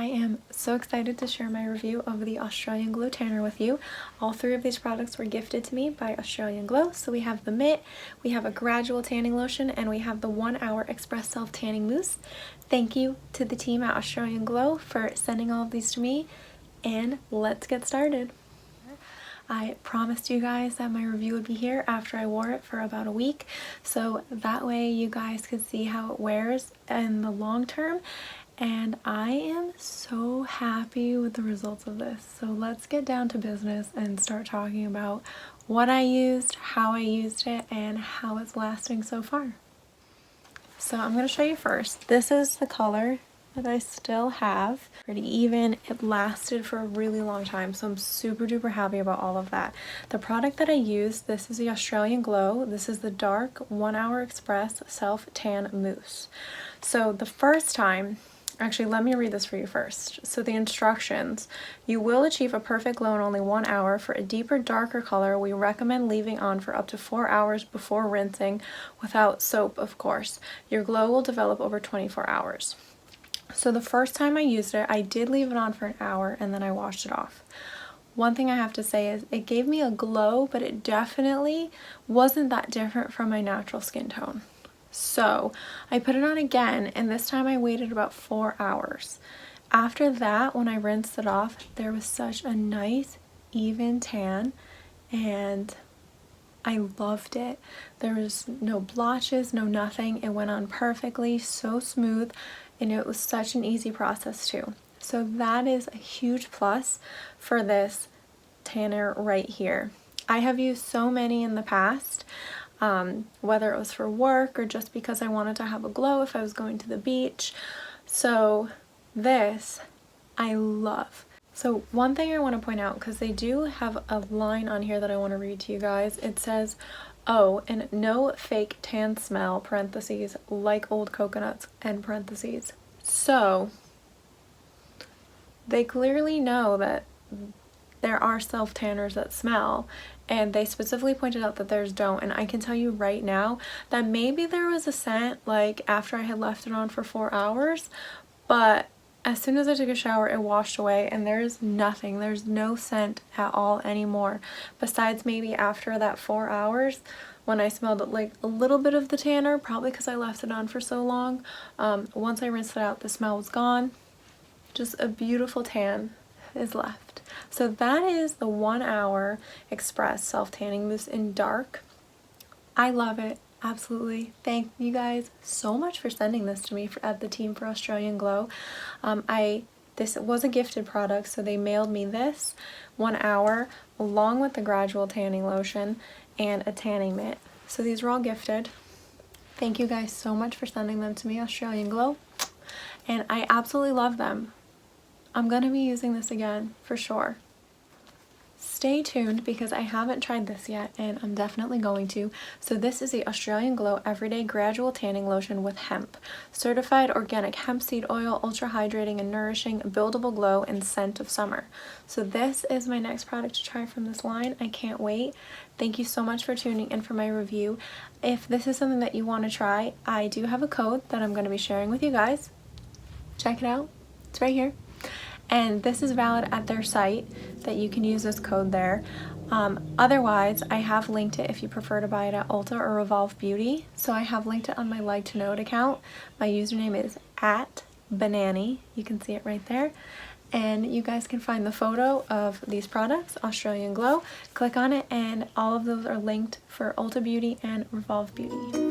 I am so excited to share my review of the Australian Glow Tanner with you. All three of these products were gifted to me by Australian Glow. So we have the mitt, we have a gradual tanning lotion, and we have the 1 hour express self tanning mousse. Thank you to the team at Australian Glow for sending all of these to me, and let's get started. I promised you guys that my review would be here after I wore it for about a week, so that way you guys could see how it wears in the long term. And I am so happy with the results of this. So let's get down to business and start talking about what I used, how I used it, and how it's lasting so far. So I'm going to show you first. This is the color that I still have. Pretty even. It lasted for a really long time, so I'm super duper happy about all of that. The product that I used, this is the Australian Glow. This is the Dark 1 Hour Express Self Tan Mousse. So the first time, actually, let me read this for you first. So the instructions: you will achieve a perfect glow in only 1 hour. For a deeper, darker color, we recommend leaving on for up to 4 hours before rinsing, without soap, of course. Your glow will develop over 24 hours. So the first time I used it, I did leave it on for an hour and then I washed it off. One thing I have to say is it gave me a glow, but it definitely wasn't that different from my natural skin tone. So I put it on again, and this time I waited about 4 hours. After that, when I rinsed it off, there was such a nice even tan, and I loved it. There was no blotches, no nothing. It went on perfectly, so smooth, and it was such an easy process too. So that is a huge plus for this tanner right here. I have used so many in the past, whether it was for work or just because I wanted to have a glow if I was going to the beach. So this I love. So one thing I want to point out, because they do have a line on here that I want to read to you guys. It says, "Oh, and no fake tan smell, parentheses, like old coconuts," end parentheses. So they clearly know that there are self tanners that smell, and they specifically pointed out that theirs don't. And I can tell you right now that maybe there was a scent like after I had left it on for 4 hours, but as soon as I took a shower, it washed away, and there's nothing. There's no scent at all anymore, besides maybe after that 4 hours when I smelled like a little bit of the tanner, probably because I left it on for so long. Once I rinsed it out, the smell was gone. Just a beautiful tan is left. So that is the 1 hour express self tanning mousse in dark. I love it. Absolutely. Thank you guys so much for sending this to me at the team for Australian Glow. This was a gifted product, so they mailed me this 1 hour along with the Gradual tanning lotion and a tanning mitt. So these were all gifted. Thank you guys so much for sending them to me, Australian Glow. And I absolutely love them. I'm going to be using this again for sure. Stay tuned because I haven't tried this yet, and I'm definitely going to. So this is the Australian Glow Everyday Gradual Tanning Lotion with hemp. Certified organic hemp seed oil, ultra hydrating and nourishing, buildable glow, and scent of summer. So this is my next product to try from this line. I can't wait. Thank you so much for tuning in for my review. If this is something that you want to try, I do have a code that I'm going to be sharing with you guys. Check it out. It's right here. And this is valid at their site, that you can use this code there. Otherwise, I have linked it if you prefer to buy it at Ulta or Revolve Beauty. So I have linked it on my Like to Note account. My username is @Banannie. You can see it right there. And you guys can find the photo of these products, Australian Glow. Click on it, and all of those are linked for Ulta Beauty and Revolve Beauty.